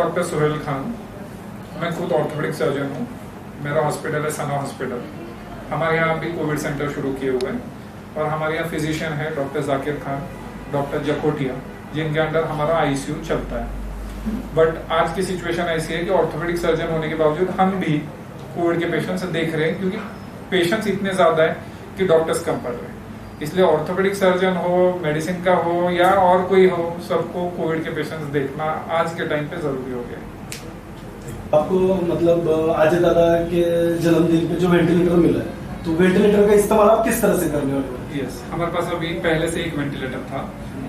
Doctor Suhail Khan. मैं खुद orthopaedic surgeon हूँ। मेरा हॉस्पिटल है सना हॉस्पिटल। हमारे यहाँ अभी कोविड सेंटर शुरू किए हुए हैं और हमारे यहाँ फिजिशियन है डॉक्टर जाकिर खान, डॉक्टर जकोटिया, जिनके अंडर हमारा आईसीयू चलता है। बट आज की सिचुएशन ऐसी है कि ऑर्थोपेडिक सर्जन होने के बावजूद हम भी कोविड के पेशेंट्स देख रहे हैं, क्योंकि पेशेंट्स इतने ज्यादा है कि डॉक्टर्स कम पड़ रहे हैं। इसलिए ऑर्थोपेडिक सर्जन हो, मेडिसिन का हो या और कोई हो, सबको कोविड के पेशेंट्स देखना आज के टाइम पे जरूरी हो गया। आपको मतलब अजय दादा के जन्मदिन पे जो वेंटिलेटर मिला है, तो वेंटिलेटर का इस्तेमाल आप किस तरह से करने वाले हो? यस, हमारे पास अभी पहले से एक वेंटिलेटर था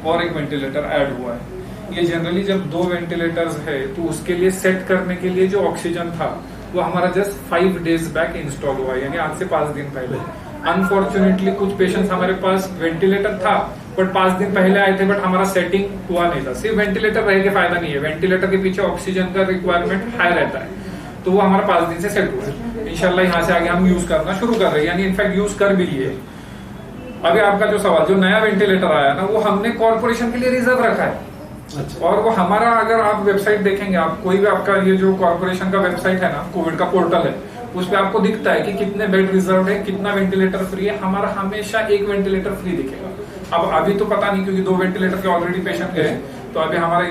और एक वेंटिलेटर ऐड हुआ है। ये जनरली जब 2 वेंटिलेटर्स है तो उसके लिए सेट करने के लिए जो ऑक्सीजन था वो हमारा जस्ट 5 डेज बैक इंस्टॉल हुआ है, यानी आज से 5 दिन पहले। अनफॉर्चुनेटली कुछ पेशेंट्स हमारे पास वेंटिलेटर था बट 5 दिन पहले आए थे, बट हमारा सेटिंग हुआ नहीं था। सिर्फ वेंटिलेटर रह के फायदा नहीं है, वेंटिलेटर के पीछे ऑक्सीजन का रिक्वायरमेंट हाई रहता है, तो वो हमारा 5 दिन से सेट हुआ है। इंशाल्लाह यहाँ से आगे हम यूज करना शुरू कर रहे हैं, यानी इनफैक्ट यूज कर भी लिए। अभी आपका जो सवाल, जो नया वेंटिलेटर आया ना, वो हमने कॉर्पोरेशन के लिए रिजर्व रखा है। अच्छा। और वो हमारा, अगर आप वेबसाइट देखेंगे, आप कोई भी आपका ये जो कॉर्पोरेशन का वेबसाइट है ना, कोविड का पोर्टल है, उस पे आपको दिखता है कि कितने बेड रिजर्व है, कितना वेंटिलेटर फ्री है। हमारा हमेशा एक वेंटिलेटर फ्री दिखेगा। अब अभी तो पता नहीं, क्योंकि 2 वेंटिलेटर के ऑलरेडी पेशेंट गए, तो अभी हमारे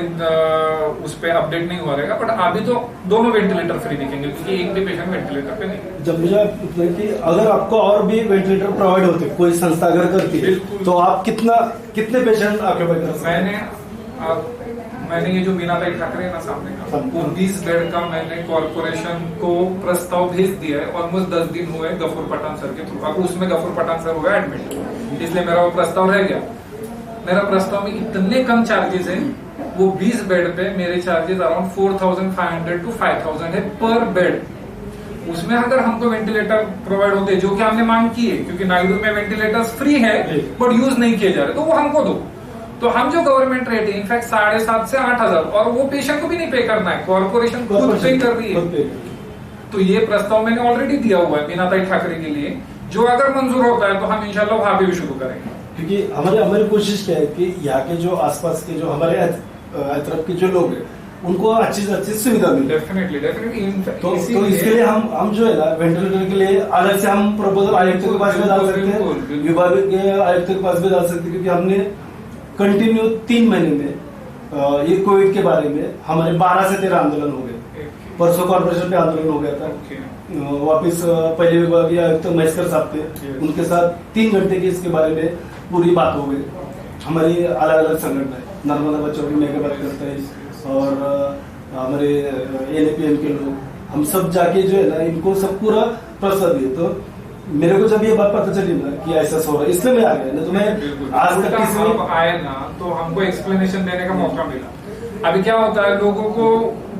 उस पे अपडेट नहीं हुआ रहेगा, बट अभी तो दोनों वेंटिलेटर फ्री दिखेंगे, क्योंकि एक भी पेशेंट वेंटिलेटर पे नहीं। जब मुझे कि अगर आपको और भी वेंटिलेटर प्रोवाइड होते, कोई संस्था अगर करती है, तो आप कितने पेशेंट ऑक्यूपाई कर सकते हैं? मैंने ये जो मीनाबाई ठाकरे है ना सामने का, वो 20 बेड का मैंने कॉर्पोरेशन को प्रस्ताव भेज दिया है। ऑलमोस्ट 10 दिन हुए गफूर पठान सर के थ्रू। अब उसमें गफूर पठान सर हुए एडमिट, इसलिए मेरा वो प्रस्ताव रह गया। मेरा प्रस्ताव में इतने कम चार्जेस है, वो 20 बेड पे मेरे चार्जेस अराउंड 4500 to 5000 है पर बेड। उसमें अगर हमको वेंटिलेटर प्रोवाइड होते, जो कि हमने मांग की है, क्योंकि नागरिक में वेंटिलेटर्स फ्री है बट यूज नहीं किए जा रहे, तो वो हमको दो। तो हम जो गवर्नमेंट रेट है इनफैक्ट 7,500 से 8,000, और वो पेशेंट को भी नहीं पे करना है, कॉर्पोरेशन खुद पे कर रही है। तो ये प्रस्ताव मैंने ऑलरेडी दिया हुआ है मीनाबाई ठाकरे के लिए, जो अगर मंजूर होता है तो हम इंशाल्लाह वहां पे भी शुरू करेंगे। क्योंकि हमारी कोशिश क्या है कि यहाँ के जो आसपास के जो हमारे तरफ के जो लोग हैं, उनको अच्छी से अच्छी सुविधा मिले। डेफिनेटली तो इसके लिए हम जो है ना, वेंटिलेटर के लिए अलग से हम प्रपोजल आयुक्त के पास भी डाल सकते हैं, विभाग के आयुक्त के पास भी डाल सकते हैं, क्योंकि हमने कंटिन्यू 3 महीने में ये कोविड के बारे में हमारे 12 से 13 आंदोलन हो गए। परसों कॉर्पोरेशन पे आंदोलन हो गया था। वापिस पहले विभागीय आयुक्त महेश्वर साहब थे, उनके साथ 3 घंटे की इसके बारे में पूरी बात हो गई। हमारी अलग अलग संगठन, नर्मदा बच्चों की मेगा बात करते हैं, और हमारे NAPM के लोग, हम सब जाके जो है ना, इनको सब पूरा प्रस्ताव दिए। तो मेरे को जब ये बात पता चली ना कि ऐसा हो रहा है, इसलिए मैं आ गया ना। तो मैं आज तक किसी आए ना, तो हमको एक्सप्लेनेशन देने का मौका मिला। अभी क्या होता है, लोगों को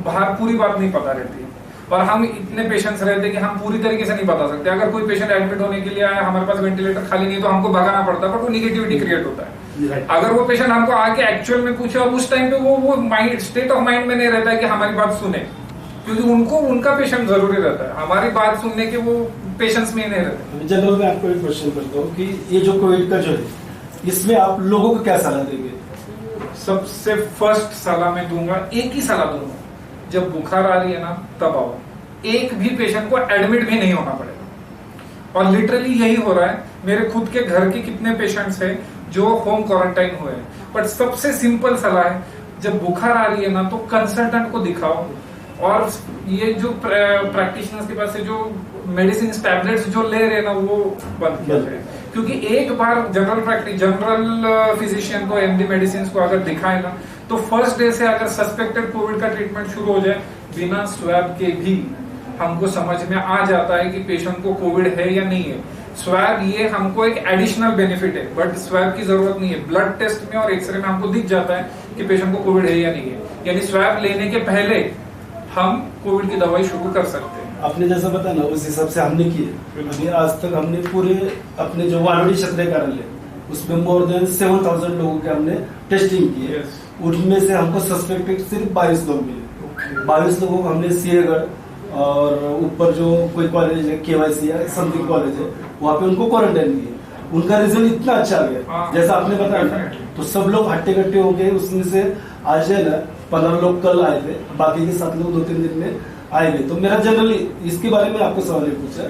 बाहर पूरी बात नहीं पता रहती, और हम इतने पेशेंट्स रहते हैं कि हम पूरी तरीके से नहीं बता सकते। अगर कोई पेशेंट एडमिट होने के लिए आया, हमारे पास वेंटिलेटर खाली नहीं, तो हमको भगाना पड़ता है, बट वो निगेटिविटी क्रिएट होता है। अगर वो पेशेंट हमको आके एक्चुअल में पूछे, और उस टाइम पे वो माइंड स्टेट ऑफ माइंड में नहीं रहता है कि हमारी बात सुने, क्योंकि उनको उनका पेशेंट जरूरी रहता है, हमारी बात सुनने के वो पेशेंट्स में नहीं रहते। जनरल में आपको एक क्वेश्चन करता हूँ कि ये जो कोविड का जो है, इसमें आप लोगों को क्या सलाह देंगे? सबसे फर्स्ट सलाह मैं दूंगा, एक ही सलाह दूंगा, जब बुखार आ रही है ना, तब आओ। एक भी पेशेंट को एडमिट भी नहीं होना पड़ेगा, और लिटरली यही हो रहा है। मेरे खुद के घर के कितने पेशेंट्स हैं जो होम क्वारंटाइन हुए हैं। बट सबसे सिंपल सलाह है, जब बुखार आ रही है ना, तो कंसल्टेंट को दिखाओ, और ये जो प्रैक्टिशनर्स के पास से जो मेडिसिन टैबलेट्स जो ले रहे हैं ना, वो बंद किया जाए। क्योंकि एक बार जनरल फिजिशियन को, MD मेडिसिन को अगर दिखाए ना, तो फर्स्ट डे से अगर सस्पेक्टेड कोविड का ट्रीटमेंट शुरू हो जाए, बिना स्वैब के भी हमको समझ में आ जाता है कि पेशेंट को कोविड है या नहीं है। स्वैब ये हमको एक एडिशनल बेनिफिट है, बट स्वैब की जरूरत नहीं है। ब्लड टेस्ट में और एक्सरे में हमको दिख जाता है कि पेशेंट को कोविड है या नहीं है, यानी स्वैब लेने के पहले हम कोविड की दवाई शुरू कर सकते हैं। आपने जैसा बताया ना, उस हिसाब से हमने किए। अभी आज तक हमने पूरे अपने जो वानोडी क्षत्रिय कार्यालय, उसमें मोर देन 7000 लोगों के हमने टेस्टिंग की है। उनमें से हमको सस्पेक्टेड सिर्फ 22 लोग मिले। 22 लोगों को हमने सिंहगढ़ और ऊपर जो कोई कॉलेज है, KYC या समथिंग कॉलेज है, वहाँ पे उनको क्वारंटाइन किया। उनका रिजल्ट इतना अच्छा आ गया जैसा आपने बताया, तो सब लोग हट्टे कट्टे हो गए। उसमें से आज है ना 15 लोग कल आए थे, बाकी के 7 लोग 2-3 दिन में आएंगे। तो मेरा जनरली इसके बारे में आपको सवाल पूछा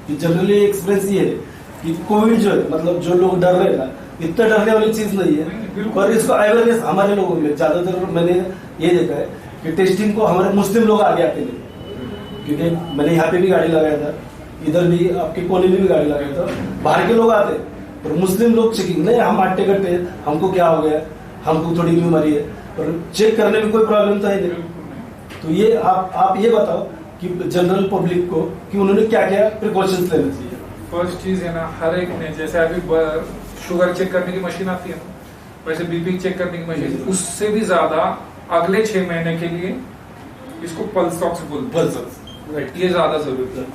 कि जनरली एक्सपीरियंस ये है कि कोविड जो है, मतलब जो लोग डर रहे हैं ना, इतना डरने वाली चीज नहीं है। पर इसको अवेयरनेस हमारे लोगों में ज्यादातर मैंने ये देखा है कि टेस्टिंग को हमारे मुस्लिम लोग आगे आते नहीं, क्योंकि मैंने यहाँ पे भी गाड़ी लगाया था, इधर भी आपके कोने में भी गाड़ी लगाया था, बाहर के लोग आते पर मुस्लिम लोग चेकिंग नहीं, हम आटे कट्टे, हमको क्या हो गया, हमको थोड़ी बीमारी है, पर चेक करने में कोई प्रॉब्लम तो है नहीं। तो ये आप ये बताओ कि जनरल पब्लिक को कि उन्होंने क्या क्या प्रिकॉशंस लेने चाहिए। फर्स्ट चीज है ना, हर एक ने जैसे अभी शुगर चेक करने की मशीन आती है, वैसे बीपी चेक करने की मशीन, उससे भी ज्यादा अगले 6 महीने के लिए इसको पल्स ऑक्स बोलते हैं, ये ज्यादा जरूरी है।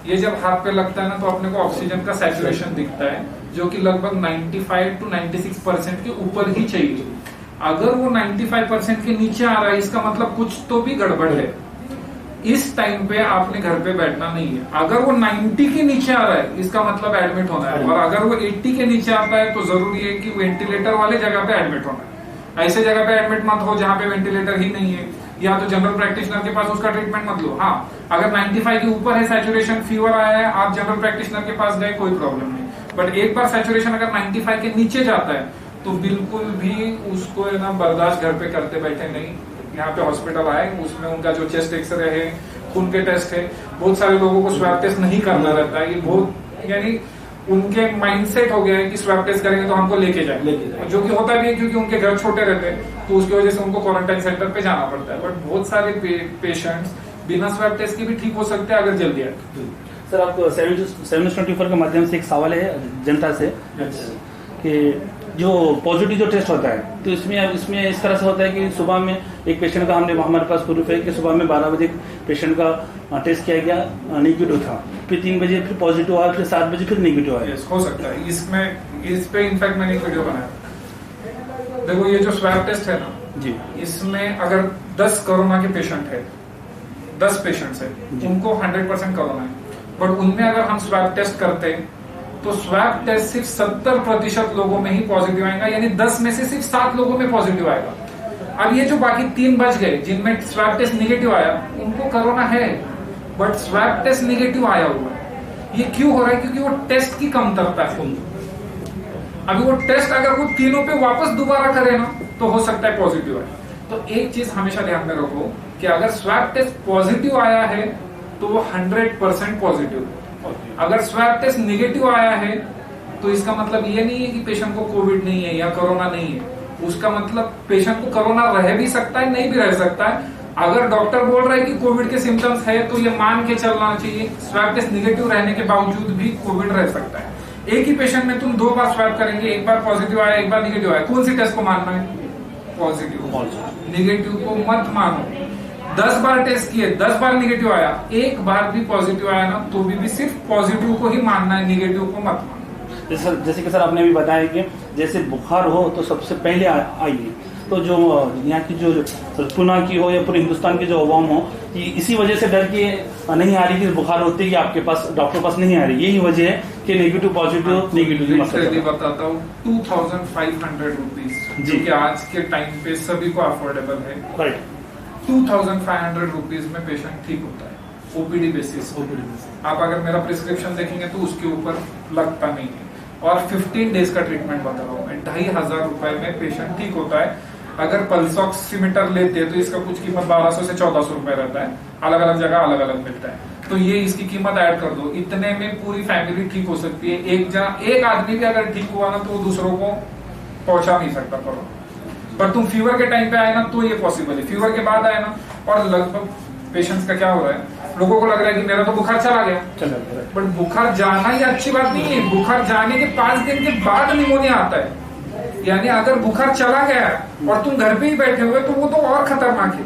ये जब हाथ पे लगता है ना, तो अपने को ऑक्सीजन का सैचुरेशन दिखता है, जो कि लगभग 95 to 96% के ऊपर ही चाहिए। अगर वो 95% के नीचे आ रहा है, इसका मतलब कुछ तो भी गड़बड़ है। इस टाइम पे आपने घर पे बैठना नहीं है। अगर वो 90 के नीचे आ रहा है, इसका मतलब एडमिट होना है, और अगर वो 80 के नीचे आता है तो जरूरी है कि वेंटिलेटर वाले जगह पे एडमिट होना है। ऐसे जगह पे एडमिट मत हो जहां पे वेंटिलेटर ही नहीं है, या तो जनरल प्रैक्टिशनर के पास उसका ट्रीटमेंट मत लो। हाँ, अगर 95 के ऊपर है सैचुरेशन, फीवर आया है, आप जनरल प्रैक्टिशनर के पास गए, कोई प्रॉब्लम नहीं। बट एक बार सैचुरेशन अगर 95 के नीचे जाता है तो बिल्कुल भी उसको है ना बर्दाश्त घर पे करते बैठे नहीं। यहाँ पे हॉस्पिटल आए, उसमें उनका जो चेस्ट एक्सरे है, खून के टेस्ट है, बहुत सारे लोगों को स्वैब टेस्ट नहीं करना रहता है। ये बहुत यानी उनके माइंडसेट हो गया है कि स्वैब टेस्ट करेंगे तो हमको लेके जाए, जो कि होता भी है क्योंकि उनके घर छोटे रहते हैं, तो उसकी वजह से उनको क्वारंटाइन सेंटर पे जाना पड़ता है। बट बहुत सारे पेशेंट्स बिना स्वैब टेस्ट के भी ठीक हो सकते हैं अगर जल्दी आए। सर, आपको 724 के माध्यम से एक सवाल है जनता से कि जो पॉजिटिव जो टेस्ट होता है, तो इसमें इस तरह से होता है कि सुबह में एक पेशेंट का हमारे पास प्रूफ है कि सुबह में 12 बजे पेशेंट का टेस्ट किया गया, नेगेटिव था, फिर 3 बजे फिर पॉजिटिव आया, फिर 7 बजे फिर नेगेटिव आया। हो सकता है इसमें, इस पे इनफैक्ट मैंने एक वीडियो बनाया। देखो, ये जो स्वैब टेस्ट है ना जी, इसमें अगर 10 कोरोना के पेशेंट है, 10 पेशेंट्स है, उनको 100% कोरोना है, बट उनमें अगर हम स्वैब टेस्ट करते हैं तो स्वैब टेस्ट सिर्फ 70% लोगों में ही पॉजिटिव आएगा, यानी 10 में से सिर्फ 7 लोगों में पॉजिटिव आएगा। अब ये जो बाकी 3 बच गए जिनमें स्वैब टेस्ट निगेटिव आया, उनको कोरोना है बट स्वैब टेस्ट निगेटिव आया हुआ है। ये क्यों हो रहा है? क्योंकि वो टेस्ट की कमतरता है। अभी वो टेस्ट अगर वो तीनों पे वापस दोबारा करे ना, तो हो सकता है पॉजिटिव आए। तो एक चीज हमेशा ध्यान में रखो कि अगर स्वैब टेस्ट पॉजिटिव आया है तो वो 100% पॉजिटिव। अगर स्वैब टेस्ट निगेटिव आया है तो इसका मतलब ये नहीं है कि पेशेंट को कोविड नहीं है या कोरोना नहीं है। उसका मतलब पेशेंट को कोरोना रह भी सकता है, नहीं भी रह सकता है। अगर डॉक्टर बोल रहा है कि कोविड के सिम्टम्स है तो ये मान के चलना चाहिए, स्वैब टेस्ट निगेटिव रहने के बावजूद भी कोविड रह सकता है। एक ही पेशेंट में तुम 2 बार स्वैब करेंगे, एक बार पॉजिटिव आया, एक बार निगेटिव आया, कौन सी टेस्ट को मानना है? पॉजिटिव। निगेटिव को मत मानो। 10 बार टेस्ट किए, 10 बार निगेटिव आया, एक बार भी पॉजिटिव आया ना, तो भी सिर्फ पॉजिटिव को ही मानना है, निगेटिव को मत मानना। जैसे कि सर आपने भी बताया कि जैसे बुखार हो तो सबसे पहले आइए, तो जो यहाँ की जो पुणे की हो या पूरे हिंदुस्तान की जो अवाम हो, कि इसी वजह से डर के नहीं आ रही कि बुखार होते ही आपके पास डॉक्टर पास नहीं आ रही, यही वजह है कि नेगेटिव पॉजिटिव नेगेटिव बताता हूँ। 2500 रुपीज जो कि आज के टाइम पे सभी को अफोर्डेबल है, राइट। 2500 रुपीज में पेशेंट ठीक होता है ओपीडी बेसिस। आप अगर मेरा प्रिस्क्रिप्शन देखेंगे तो उसके ऊपर लगता नहीं है, और 15 डेज का ट्रीटमेंट बता रहा हूँ मैं। 2500 रुपए में पेशेंट ठीक होता है। अगर पल्स ऑक्सीमीटर लेते हैं तो इसका कुछ कीमत 1200 से 1400 रुपए रहता है, अलग अलग जगह अलग अलग मिलता है। तो ये इसकी कीमत ऐड कर दो, इतने में पूरी फैमिली ठीक हो सकती है। एक आदमी भी अगर ठीक हुआ ना तो वो दूसरों को पहुंचा नहीं सकता कोरोना। पर तुम फीवर के टाइम पे आए ना तो ये पॉसिबल है, फीवर के बाद आए ना, और लगभग पेशेंट्स का क्या हो रहा है, लोगों को लग रहा है कि मेरा तो बुखार चला गया, बट बुखार जाना ही अच्छी बात नहीं है। बुखार जाने के 5 दिन के बाद निमोनिया आता है। यानी अगर बुखार चला गया और तुम घर पे ही बैठे हुए तो वो तो और खतरनाक है,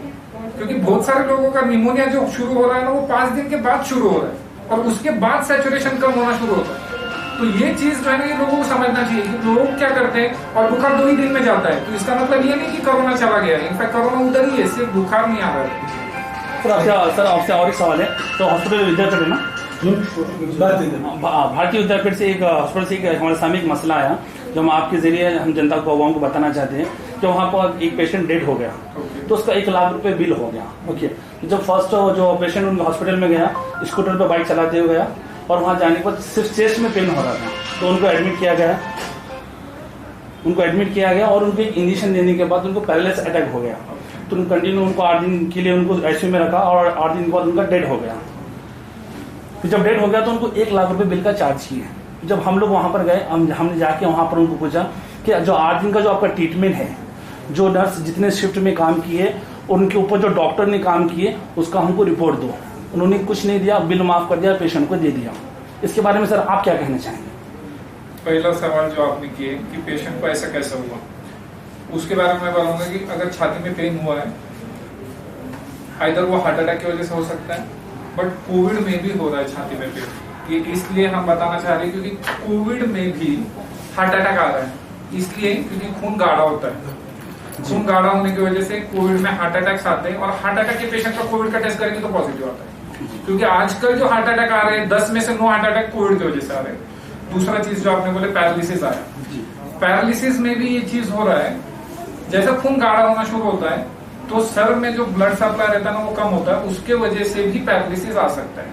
क्योंकि बहुत सारे लोगों का निमोनिया जो शुरू हो रहा है ना, वो 5 दिन के बाद शुरू हो रहा है, और उसके बाद सैचुरेशन कम होना शुरू होता है। तो ये चीज जो है ना, ये लोगों को समझना चाहिए कि लोग क्या करते हैं, और बुखार 2 ही दिन में जाता है, तो इसका मतलब ये नहीं कि कोरोना चला गया है। इनफैक्ट कोरोना उधर ही है, सिर्फ बुखार नहीं आ रहा है। सर आपसे और एक सवाल है, तो हॉस्पिटल विद्यापीठ है ना, भारतीय विद्यापीठ से एक हॉस्पिटल से हमारे सामने एक मसला आया जो हम आपके जरिए हम जनता को, आवाम को बताना चाहते हैं कि वहाँ पर एक पेशेंट डेड हो गया, तो उसका 1 लाख रुपए बिल हो गया। ओके, जब फर्स्ट जो पेशेंट उनके हॉस्पिटल में गया, स्कूटर पर बाइक चलाते हुए गया और वहाँ जाने के बाद सिर्फ चेस्ट में पेन हो रहा था, तो उनको एडमिट किया गया और उनको एक इंजेक्शन देने के बाद उनको पैरालिसिस अटैक हो गया। तो कंटिन्यू उनको 8 दिन के लिए उनको आईसीयू में रखा और 8 दिन के बाद उनका डेड हो गया। तो जब डेड हो गया तो उनको 1 लाख रुपए बिल का चार्ज किए। जब हम लोग वहाँ पर गए, हमने जाके वहाँ पर उनको पूछा कि जो 8 दिन का जो आपका ट्रीटमेंट है, जो नर्स जितने शिफ्ट में काम किए उनके ऊपर जो डॉक्टर ने काम किए, उसका हमको रिपोर्ट दो। उन्होंने कुछ नहीं दिया, बिल माफ कर दिया, पेशेंट को दे दिया। इसके बारे में सर आप क्या कहना चाहेंगे? पहला सवाल जो आपने किए कि पेशेंट को ऐसा कैसा हुआ, उसके बारे में मैं बताऊंगा कि अगर छाती में पेन हुआ है, आइदर वो हार्ट अटैक की वजह से हो सकता है, बट कोविड में भी हो रहा है छाती में पेन। ये इसलिए हम बताना चाह रहे हैं क्योंकि कोविड में भी हार्ट अटैक आ रहा है, इसलिए क्योंकि खून गाढ़ा होता है। खून गाढ़ा होने की वजह से कोविड में हार्ट अटैक्स आते हैं, और हार्ट अटैक के पेशेंट का कोविड का टेस्ट करेंगे तो पॉजिटिव आता है। क्योंकि आजकल जो हार्ट अटैक आ रहे हैं, 10 में से 9 हार्ट अटैक कोविड की वजह से आ रहे हैं। दूसरा चीज जो आपने बोले पैरालिसिस आया, पैरालिसिस में भी ये चीज हो रहा है, जैसा खून गाढ़ा होना शुरू होता है तो सर में जो ब्लड सप्लाई रहता है ना वो कम होता है, उसके वजह से भी पैरालिसिस आ सकता है।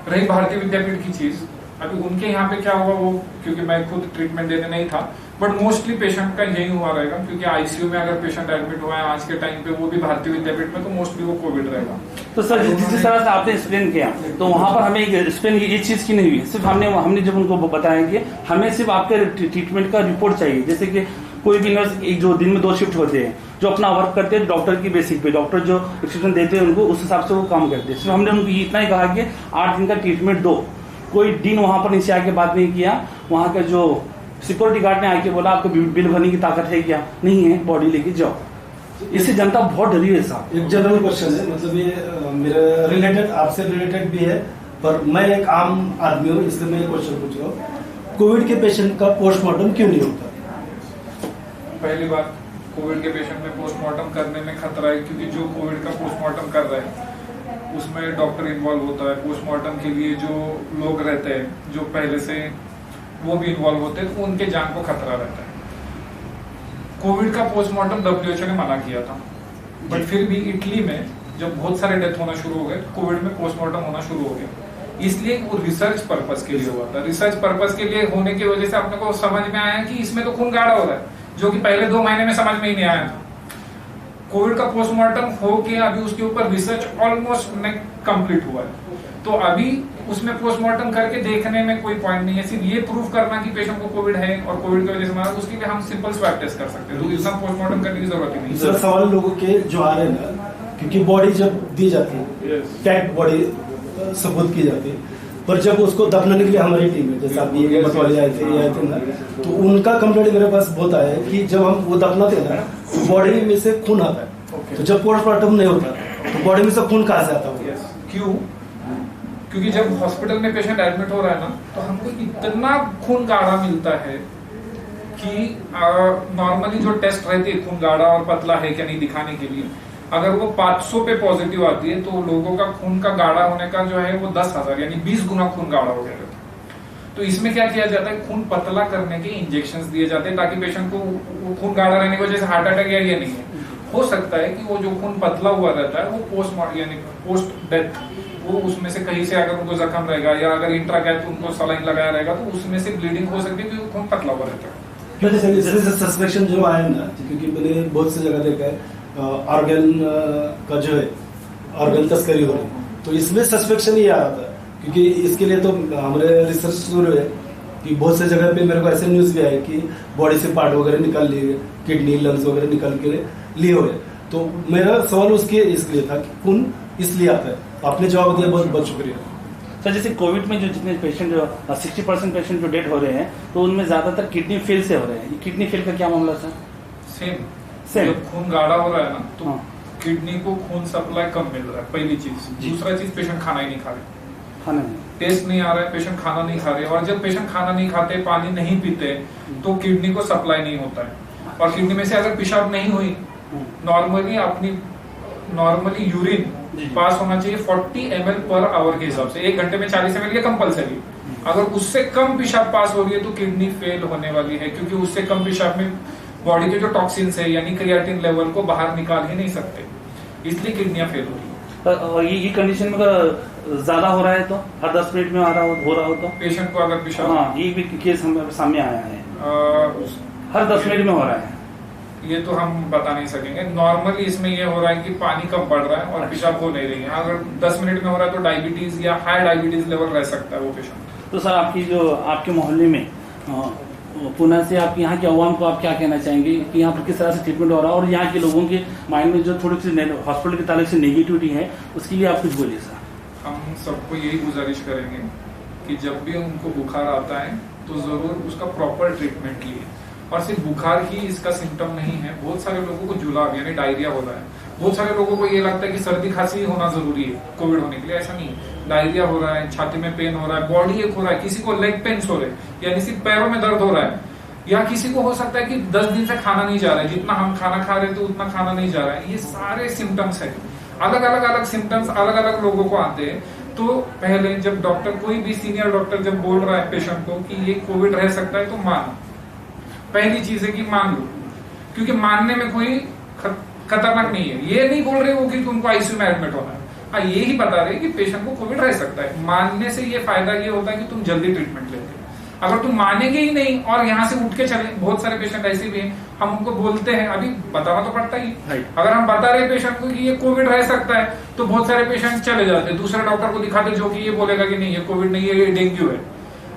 रही भारतीय विद्यापीठ की चीज, अभी उनके यहाँ पे क्या हुआ वो, क्योंकि मैं खुद ट्रीटमेंट देने नहीं था, बट मोस्टली पेशेंट का यही हुआ रहेगा, क्योंकि आईसीयू में अगर पेशेंट एडमिट हुआ है आज के टाइम पे, वो भी भारतीय विद्यापीठ में, तो मोस्टली वो कोविड रहेगा। तो सर जिस तरह से आपने एक्सप्लेन किया, तो वहाँ पर हमें एक्सप्लेन ये चीज की नहीं हुई, सिर्फ हमने जब उनको बताया कि हमें सिर्फ आपके ट्रीटमेंट का रिपोर्ट चाहिए। जैसे कि कोई भी नर्स एक जो दिन में 2 शिफ्ट होते हैं, जो अपना वर्क करते हैं डॉक्टर की बेसिक पे, डॉक्टर जो इंस्ट्रक्शन देते हैं उनको उस हिसाब से वो काम करते हैं। सिर्फ हमने उनको इतना ही कहा कि 8 दिन का ट्रीटमेंट दो। कोई दिन वहां पर नीचे आके बात नहीं किया। वहां का जो सिक्योरिटी गार्ड ने आके बोला आपको बिल भरने की ताकत है क्या? नहीं है, बॉडी लेके जाओ। इससे जनता बहुत डरी है साहब। एक जनरल क्वेश्चन है, मतलब ये मेरा रिलेटेड, आपसे रिलेटेड भी है, पर मैं एक आम आदमी हूँ इसलिए मैं क्वेश्चन पूछ रहा हूँ। कोविड के पेशेंट का पोस्टमार्टम क्यों नहीं होता? पहली बात, कोविड के पेशेंट में पोस्टमार्टम करने में खतरा है, क्योंकि जो कोविड का पोस्टमार्टम कर रहा है उसमें डॉक्टर इन्वॉल्व होता है। पोस्टमार्टम के लिए जो लोग रहते हैं, जो पहले से वो भी इन्वॉल्व होते हैं, तो उनके जान को खतरा रहता है। कोविड का पोस्टमार्टम WHO ने मना किया था, बट फिर भी इटली में जब बहुत सारे डेथ होना शुरू हो गए, कोविड में पोस्टमार्टम होना शुरू हो गया। इसलिए वो रिसर्च पर्पस के लिए हुआ था। रिसर्च पर्पस के लिए होने की वजह से अपने को समझ में आया कि इसमें तो खून गाढ़ा हो रहा है, जो कि पहले 2 महीने में समझ में ही नहीं आया था। कोविड का पोस्टमार्टम हो गया, अभी उसके ऊपर रिसर्च ऑलमोस्ट कंप्लीट हुआ है, तो अभी उसमें पोस्टमार्टम करके देखने में कोई पॉइंट नहीं है। सिर्फ ये प्रूफ करना कि पेशेंट को कोविड है और कोविड की वजह से मारा, उसके लिए हम सिंपल स्वैब टेस्ट कर सकते हैं, तो इसका पोस्टमार्टम करने की जरूरत ही नहीं। दूसरा सवाल लोगों के जो आ रहे हैं ना, क्योंकि बॉडी जब दी जाती है, डेड बॉडी सबूत की जाती है, पर जब उसको दफनाने के लिए हमारी टीम है, जैसे अभी मतवाले आए थे ना, तो उनका कंप्लेंट मेरे पास बहुत आया है कि जब हम वो दफनाते हैं ना, तो बॉडी में से खून आता है, तो जब पोस्टमार्टम नहीं होता तो बॉडी में से खून कहाँ से आता है? क्यों? क्योंकि जब हॉस्पिटल में पेशेंट एडमिट हो रहा है ना, तो हमको इतना खून गाढ़ा मिलता है कि नॉर्मली जो टेस्ट रहती है खून गाढ़ा और पतला है क्या नहीं दिखाने के लिए, अगर वो 500 पे पॉजिटिव आती है, तो लोगों का खून का गाढ़ा होने का जो है वो 10,000 यानी 20 गुना खून गाढ़ा हो गया। तो इसमें क्या किया जाता है, खून पतला करने के इंजेक्शंस दिए जाते हैं, ताकि पेशेंट को खून गाढ़ा रहने की वजह से हार्ट अटैक या ये नहीं है। हो सकता है कि वो जो खून पतला हुआ रहता है वो पोस्ट डेथ, वो उसमें से कहीं से अगर उनको जख्म रहेगा या अगर इंट्राकैथ उनको सलाइन लगाया रहेगा, तो उसमें से ब्लीडिंग हो सकती है, क्योंकि खून पतला हुआ रहता है। जैसे सस्पेक्शन जो आया ना, क्योंकि मैंने बहुत सी जगह देखा है ऑर्गन का जो है ऑर्गन तस्करी हो रही है, तो इसमें सस्पेक्शन ही आ रहा था, क्योंकि इसके लिए तो हमारे रिसर्च शुरू है कि बहुत से जगह पे मेरे को ऐसे न्यूज भी आए कि बॉडी से पार्ट वगैरह निकाल लिए, किडनी लंग्स वगैरह निकाल के लिए हुए। तो मेरा सवाल उसके इसलिए था कि खून इसलिए आता है। आपने जवाब दिया, बहुत बहुत शुक्रिया सर। जैसे कोविड में जो जितने पेशेंट 60% पेशेंट जो डेड हो रहे हैं, तो उनमें ज्यादातर किडनी फेल से हो रहे हैं। किडनी फेल का क्या मामला सर? सेम जब खून गाढ़ा हो रहा है ना, तो किडनी को खून सप्लाई कम मिल रहा है, पहली चीज। दूसरा चीज, पेशेंट खाना ही नहीं खा रहे, खाना नहीं, टेस्ट नहीं आ रहा है, पेशेंट खाना नहीं खा रहे, और जब पेशेंट खाना नहीं खाते, पानी नहीं पीते, तो किडनी को सप्लाई नहीं होता है, और किडनी में से अगर पेशाब नहीं हुई, नॉर्मली यूरिन पास होना चाहिए 40 ml पर आवर के हिसाब से, 1 घंटे में 40 ml ये कंपलसरी। अगर उससे कम पेशाब पास हो रही है तो किडनी फेल होने वाली है, क्योंकि उससे कम पेशाब में बॉडी के जो टॉक्सिन्स है यानी क्रिएटिन लेवल को बाहर निकाल ही नहीं सकते, इसलिए किडनियां फेल हो रही है। और ये कंडीशन में अगर ज्यादा हो रहा है तो हर 10 मिनट में हो रहा हो तो पेशेंट को अगर पेशाब, हाँ ये भी केस हमारे सामने आया है, हर 10 मिनट में हो रहा है। ये तो हम बता नहीं सकेंगे। नॉर्मली इसमें ये हो रहा है कि पानी कम बढ़ रहा है और पेशाब हो नहीं रही है। अगर 10 मिनट में हो रहा है तो डायबिटीज या हाई डायबिटीज लेवल रह सकता है वो पेशेंट। तो सर आपके मोहल्ले में पुणे से आप यहाँ के अवाम को आप क्या कहना चाहेंगे कि यहाँ पर किस तरह से ट्रीटमेंट हो रहा है, और यहाँ के लोगों के माइंड में जो थोड़ी सी हॉस्पिटल के ताल्लुक से नेगेटिविटी है उसके लिए आप कुछ बोलिए सर। हम सबको यही गुजारिश करेंगे कि जब भी उनको बुखार आता है तो जरूर उसका प्रॉपर ट्रीटमेंट लिए। और सिर्फ बुखार ही इसका सिम्टम नहीं है, बहुत सारे लोगों को जुलाब यानी डायरिया हो रहा है, बहुत सारे लोगों को ये लगता है कि सर्दी खांसी होना जरूरी है कोविड होने के लिए, ऐसा नहीं है। डायरिया हो रहा है, छाती में पेन हो रहा है, बॉडी एक हो रहा है, किसी को लेग पेन्स हो रहे हैं यानी सिर्फ पैरों में दर्द हो रहा है, या किसी को हो सकता है कि 10 दिन से खाना नहीं जा रहा है, जितना हम खाना खा रहे थे उतना खाना नहीं जा रहा है। ये सारे सिम्टम्स है, अलग अलग सिम्टम्स अलग अलग लोगों को आते हैं। तो पहले जब डॉक्टर, कोई भी सीनियर डॉक्टर जब बोल रहा है पेशेंट को कि ये कोविड रह सकता है तो मानो, पहली चीज है कि मान लो, क्योंकि मानने में कोई खतरनाक नहीं है। ये नहीं बोल रहे हो कि तुमको आईसीयू में एडमिट होना है, हाँ ये ही बता रहे कि पेशेंट को कोविड रह सकता है। मानने से ये फायदा ये होता है कि तुम जल्दी ट्रीटमेंट लेते हो। अगर तुम मानेंगे ही नहीं और यहाँ से उठ के चले, बहुत सारे पेशेंट ऐसे भी हैं, हम उनको बोलते हैं, अभी बताना तो पड़ता ही, अगर हम बता रहे पेशेंट को कि ये कोविड रह सकता है तो बहुत सारे पेशेंट चले जाते हैं, दूसरे डॉक्टर को दिखाते जो कि ये बोलेगा कि नहीं ये कोविड नहीं है, ये डेंगू है।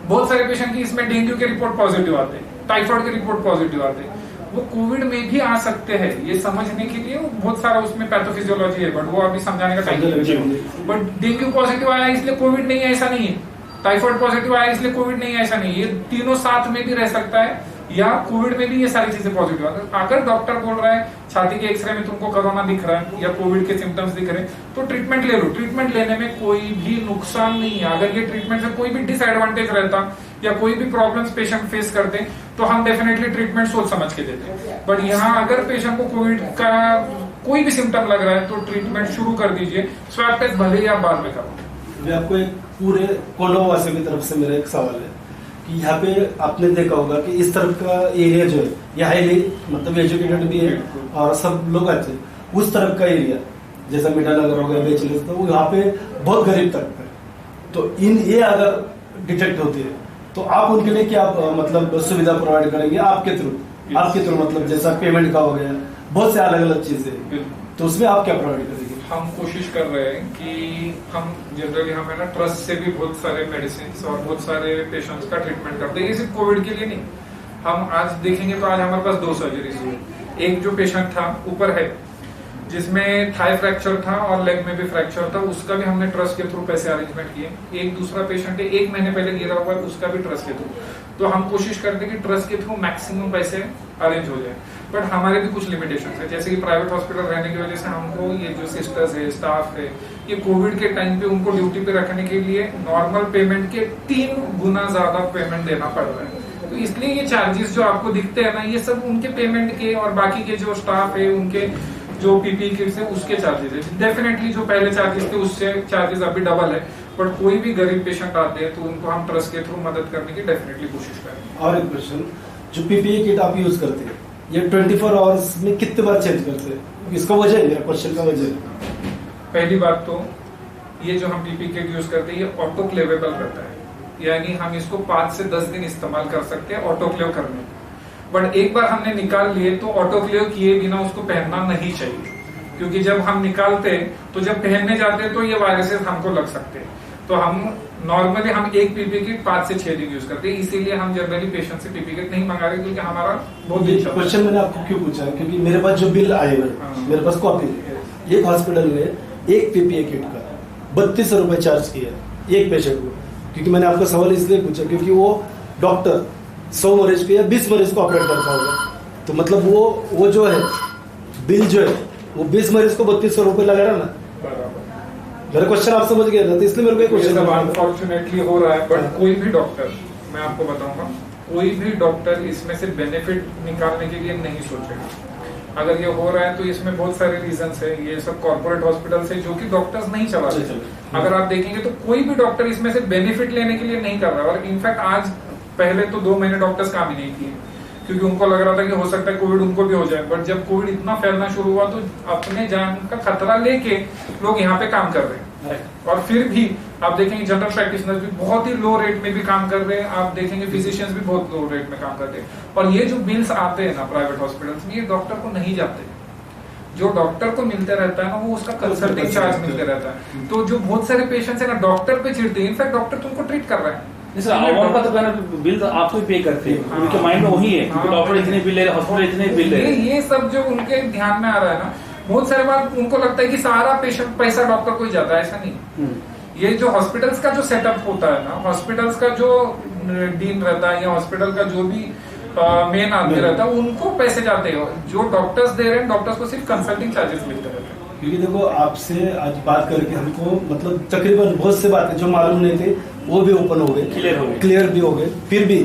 बहुत सारे पेशेंट की इसमें डेंगू के रिपोर्ट पॉजिटिव आते हैं, टाइफाइड के रिपोर्ट पॉजिटिव आते हैं, वो कोविड में भी आ सकते हैं। ये समझने के लिए बहुत सारा उसमें पैथोफिजियोलॉजी है, बट वो अभी समझाने का टाइम नहीं है। बट डेंगू पॉजिटिव आया इसलिए कोविड नहीं है ऐसा नहीं है, टाइफाइड पॉजिटिव आया इसलिए कोविड नहीं है ऐसा नहीं है, ये तीनों साथ में भी रह सकता है, या कोविड में भी ये सारी चीजें पॉजिटिव आती है। अगर डॉक्टर बोल रहा है छाती के एक्सरे में तुमको कोरोना दिख रहा है या कोविड के सिम्टम्स दिख रहे हैं तो ट्रीटमेंट ले लो। ट्रीटमेंट लेने में कोई भी नुकसान नहीं है। अगर ये ट्रीटमेंट से कोई भी डिसएडवांटेज रहता या कोई भी प्रॉब्लम्स पेशेंट फेस करते तो हम डेफिनेटली ट्रीटमेंट सोच समझ के देते। बट यहाँ अगर पेशेंट को कोविड का कोई भी सिम्टम लग रहा है तो ट्रीटमेंट शुरू कर दीजिए, स्वैब टेस्ट भले ही आप बाद में करो। मैं आपको एक पूरे कोंडवा वासियों की तरफ से मेरा एक सवाल है कि यहाँ पे आपने देखा होगा कि इस तरफ का एरिया जो है ये हाईली मतलब एजुकेटेड भी है और सब लोग अच्छे, उस तरफ का एरिया जैसा मीठा नगर हो गया, बेचलेस, तो यहाँ पे बहुत गरीब तबका है। तो ये अगर डिटेक्ट होती है तो आप उनके लिए क्या मतलब सुविधा प्रोवाइड करेंगे आपके थ्रू मतलब जैसा पेमेंट का हो गया, बहुत से अलग अलग चीजें, तो उसमें आप क्या प्रोवाइड करेंगे? हम कोशिश कर रहे हैं कि हम जनरली हमें ना ट्रस्ट से भी बहुत सारे मेडिसिन और बहुत सारे पेशेंट्स का ट्रीटमेंट करते हैं। ये सिर्फ कोविड के लिए नहीं, हम आज देखेंगे तो आज हमारे पास 2 सर्जरीज हुई। एक जो पेशेंट था ऊपर है जिसमें थाई फ्रैक्चर था और लेग में भी फ्रैक्चर था, उसका भी हमने ट्रस्ट के थ्रू पैसे अरेंजमेंट किए। एक दूसरा पेशेंट है 1 महीने पहले गिरा हुआ है, उसका भी ट्रस्ट के थ्रू। तो हम कोशिश करते हैं कि ट्रस्ट के थ्रू मैक्सिमम पैसे अरेंज हो जाए। बट हमारे भी कुछ लिमिटेशंस है, जैसे कि प्राइवेट हॉस्पिटल रहने की वजह से हमको ये जो सिस्टर्स है, स्टाफ है, ये कोविड के टाइम पे उनको ड्यूटी पे रखने के लिए नॉर्मल पेमेंट के 3 गुना ज्यादा पेमेंट देना पड़ रहा है। तो इसलिए ये चार्जेस जो आपको दिखते हैं ना, ये सब उनके पेमेंट के और बाकी के जो स्टाफ है उनके जो पीपी किट्स है उसके चार्जेस है। डेफिनेटली जो पहले चार्जेस थे उससे चार्जेस अभी डबल है। बट कोई भी गरीब पेशेंट आते हैं तो उनको हम ट्रस्ट के थ्रू मदद करने की डेफिनेटली कोशिश करेंगे। और एक क्वेश्चन, जो पीपीई किट आप यूज करते हैं ये 24 आवर्स में कितने बार चेंज करते हैं? इसका वजह है, मेरा क्वेश्चन का वजह है। पहली बात तो ये जो हम पीपी किट यूज करते हैं ये ऑटोक्लेवेबल करता है, यानी हम इसको 5 से 10 दिन इस्तेमाल कर सकते हैं ऑटोक्लेव करने। बट एक बार हमने निकाल लिए तो ऑटोक्लेव किए बिना उसको पहनना नहीं चाहिए, क्योंकि जब हम निकालते तो जब पहनने जाते तो ये वायरसेस हमको लग सकते हैं। तो हम नॉर्मली हम एक पीपी किट 5 से 6 दिन यूज करते हैं, इसीलिए हम जनरली पेशेंट से पीपी किट नहीं मंगा रहे, क्योंकि हमारा बहुत ये क्वेश्चन मैंने आपको क्यों पूछा है क्योंकि मेरे पास जो बिल आए हुए मेरे पास कॉपी है, एक हॉस्पिटल ने एक पीपीई किट का 3200 रुपए चार्ज किया एक पेशेंट को। क्योंकि मैंने आपका सवाल इसलिए पूछा क्योंकि वो डॉक्टर 100 मरीज को या 20 मरीज को ऑपरेट करता होगा, तो मतलब वो जो है बिल जो है वो 20 मरीज को 3200 रुपए लगा रहा ना। मेरा क्वेश्चन आप समझ गया था, तो इसलिए मेरे को क्वेश्चन अनफॉर्चुनेटली हो रहा है। बट कोई भी डॉक्टर, मैं आपको बताऊंगा, कोई भी डॉक्टर इसमें से बेनिफिट निकालने के लिए नहीं सोचेगा। अगर ये हो रहा है तो इसमें बहुत सारे रीजंस है। ये सब कॉर्पोरेट हॉस्पिटल से जो कि डॉक्टर्स नहीं चला रहे। अगर आप देखेंगे तो कोई भी डॉक्टर इसमें से बेनिफिट लेने के लिए नहीं कर रहा है। और इनफैक्ट आज पहले तो 2 महीने डॉक्टर्स काम ही नहीं किए, क्योंकि उनको लग रहा था कि हो सकता है कोविड उनको भी हो जाए, बट जब कोविड इतना फैलना शुरू हुआ तो अपने जान का खतरा लेके लोग यहाँ पे काम कर रहे हैं। और फिर भी आप देखेंगे जनरल प्रैक्टिशनर भी बहुत ही लो रेट में भी काम कर रहे हैं, आप देखेंगे फिजिशियंस भी बहुत लो रेट में काम कर रहे हैं। और ये जो बिल्स आते हैं ना प्राइवेट हॉस्पिटल्स में, ये डॉक्टर को नहीं जाते, जो डॉक्टर को मिलते रहता है ना वो उसका कंसल्टिंग चार्ज मिलते रहता है। तो जो बहुत सारे पेशेंट्स है ना डॉक्टर पे चिढ़ते हैं, इनफैक्ट डॉक्टर तुमको ट्रीट कर रहा है। का तो कहना बिल आपको पे करते हैं, उनके माइंड में वही है कि डॉक्टर इतने बिल ले रहे, हॉस्पिटल इतने बिल ले रहे। ये सब जो उनके ध्यान में आ रहा है ना, बहुत सारे बार उनको लगता है कि सारा पेशेंट पैसा डॉक्टर को ही जाता है, ऐसा नहीं। ये जो हॉस्पिटल्स का जो सेटअप होता है ना, हॉस्पिटल्स का जो डीन रहता है या हॉस्पिटल का जो भी मेन आदमी रहता है, उनको पैसे जाते हैं। जो डॉक्टर्स दे रहे हैं, डॉक्टर्स को सिर्फ कंसल्टिंग चार्जेस मिलते रहते हैं। क्योंकि देखो आपसे आज बात करके हमको मतलब तकरीबन बहुत से बातें जो मालूम नहीं थे वो भी ओपन हो गए, क्लियर भी हो गए। फिर भी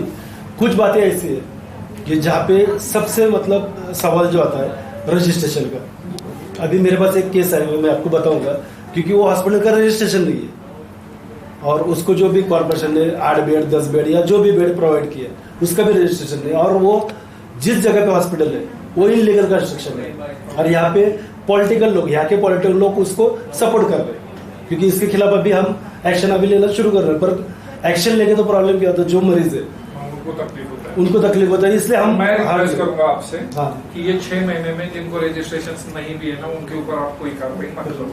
कुछ बातें ऐसी है कि जहाँ पे सबसे मतलब सवाल जो आता है रजिस्ट्रेशन का। अभी मेरे पास एक केस है, मैं आपको बताऊंगा, क्योंकि वो हॉस्पिटल का रजिस्ट्रेशन नहीं है और उसको जो भी कॉर्पोरेशन ने 8 बेड 10 बेड या जो भी बेड प्रोवाइड किया उसका भी रजिस्ट्रेशन नहीं, और वो जिस जगह पे हॉस्पिटल है वो इलीगल कंस्ट्रक्शन है। और यहाँ पे पॉलिटिकल लोग, यहाँ के पॉलिटिकल लोग उसको सपोर्ट कर रहे हैं, क्योंकि इसके खिलाफ अभी हम एक्शन अभी लेना शुरू कर रहे हैं। पर एक्शन लेके तो प्रॉब्लम क्या होता है, जो मरीज है उनको तकलीफ होता है। इसलिए मैं रिक्वेस्ट करूंगा आपसे हाँ कि ये 6 महीने में जिनको रजिस्ट्रेशन नहीं भी है ना, उनके ऊपर आप कोई कार्रवाई मत करो,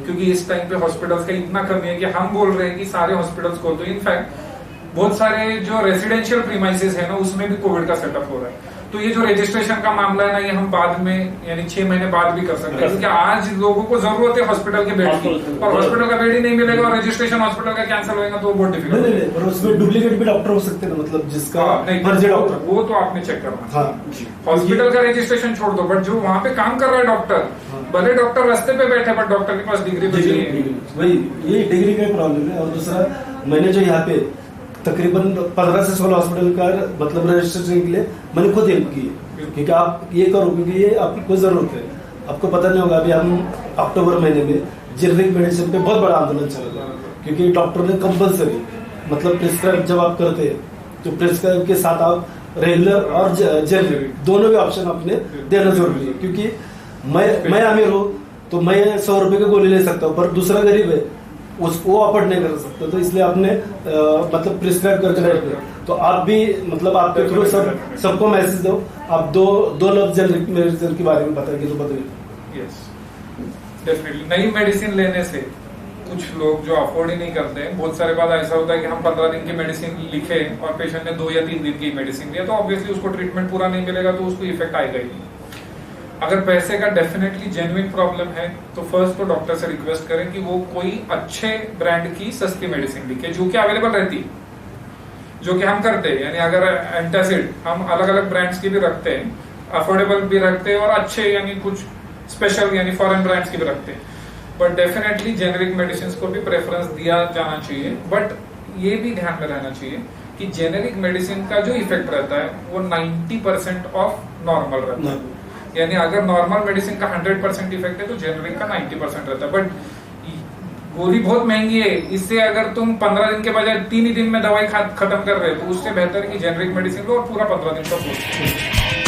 क्योंकि इस टाइम पे हॉस्पिटल्स का इतना कमी है कि हम बोल रहे हैं कि सारे हॉस्पिटल्स को, तो इनफैक्ट बहुत सारे जो रेसिडेंशियल प्रीमाइसेस है ना उसमें भी कोविड का सेटअप हो रहा है। तो ये जो रजिस्ट्रेशन का मामला है ना, ये हम बाद में यानी 6 महीने बाद भी कर सकते हैं, क्योंकि आज लोगों को जरूरत है हॉस्पिटल के बेड की, और हॉस्पिटल का बेड ही नहीं मिलेगा और रजिस्ट्रेशन हॉस्पिटल का कैंसिल होगा तो बहुत डिफिकल्ट है। और उसमें डुप्लीकेट भी डॉक्टर हो सकते हैं, मतलब जिसका फर्जी डॉक्टर, वो तो आपने चेक करना। हाँ हॉस्पिटल का रजिस्ट्रेशन छोड़ दो, बट जो वहाँ पे काम कर रहा है डॉक्टर, भले डॉक्टर रास्ते पे बैठे बट डॉक्टर के पास डिग्री बची है, वही ये डिग्री का प्रॉब्लम है। और दूसरा, मैंने जो यहाँ पे तकरीबन 15 से 16 हॉस्पिटल का मतलब रजिस्ट्रेशन के लिए मैंने खुद हेल्प की, क्योंकि आप ये करो, क्योंकि ये आपको जरूरत है। आपको पता नहीं होगा, अभी हम अक्टूबर महीने में जेनरिक मेडिसिन पे बहुत बड़ा आंदोलन चल रहा है, क्योंकि डॉक्टर ने कंपल्सरी मतलब प्रिस्क्राइब जब आप करते हैं तो प्रिस्क्राइब के साथ आप रेगुलर और जेनरिक दोनों भी ऑप्शन अपने देना जरूरी है। क्योंकि मैं अमीर हूँ तो मैं 100 रुपए की गोली ले सकता हूँ, पर दूसरा गरीब है उसको अफोर्ड नहीं कर सकते, तो इसलिए आपने मतलब प्रिस्क्राइब करके रखना। तो आप भी मतलब आपके थ्रू सबको मैसेज दो, आप दो लफ्ज जेनरिक मेडिसिन के बारे में बताइए तो बताइए। यस डेफिनेटली, नई मेडिसिन लेने से कुछ लोग जो अफोर्ड ही नहीं करते हैं, बहुत सारे बार ऐसा होता है कि हम 15 दिन की मेडिसिन लिखे और पेशेंट ने 2 या 3 दिन की मेडिसिन लिया, तो ऑब्वियसली उसको ट्रीटमेंट पूरा नहीं मिलेगा तो उसको इफेक्ट आएगा ही नहीं। अगर पैसे का डेफिनेटली जेन्युइन प्रॉब्लम है तो फर्स्ट तो डॉक्टर से रिक्वेस्ट करें कि वो कोई अच्छे ब्रांड की सस्ती मेडिसिन लिखे जो कि अवेलेबल रहती है, जो कि हम करते हैं। यानी अगर एंटासिड हम अलग अलग ब्रांड्स की भी रखते हैं, अफोर्डेबल भी रखते हैं और अच्छे यानी कुछ स्पेशल यानी फॉरेन ब्रांड्स की भी रखते हैं, बट डेफिनेटली जेनेरिक मेडिसिन को भी प्रेफरेंस दिया जाना चाहिए। बट ये भी ध्यान में रहना चाहिए कि जेनेरिक मेडिसिन का जो इफेक्ट रहता है वो 90% ऑफ नॉर्मल रहता है। यानी अगर नॉर्मल मेडिसिन का 100% इफेक्ट है तो जेनरिक का 90% रहता है। बट गोली बहुत महंगी है, इससे अगर तुम 15 दिन के बजाय 3 ही दिन में दवाई खत्म कर रहे हो तो उससे बेहतर है कि जेनरिक मेडिसिन लो और पूरा 15 दिन का कोर्स।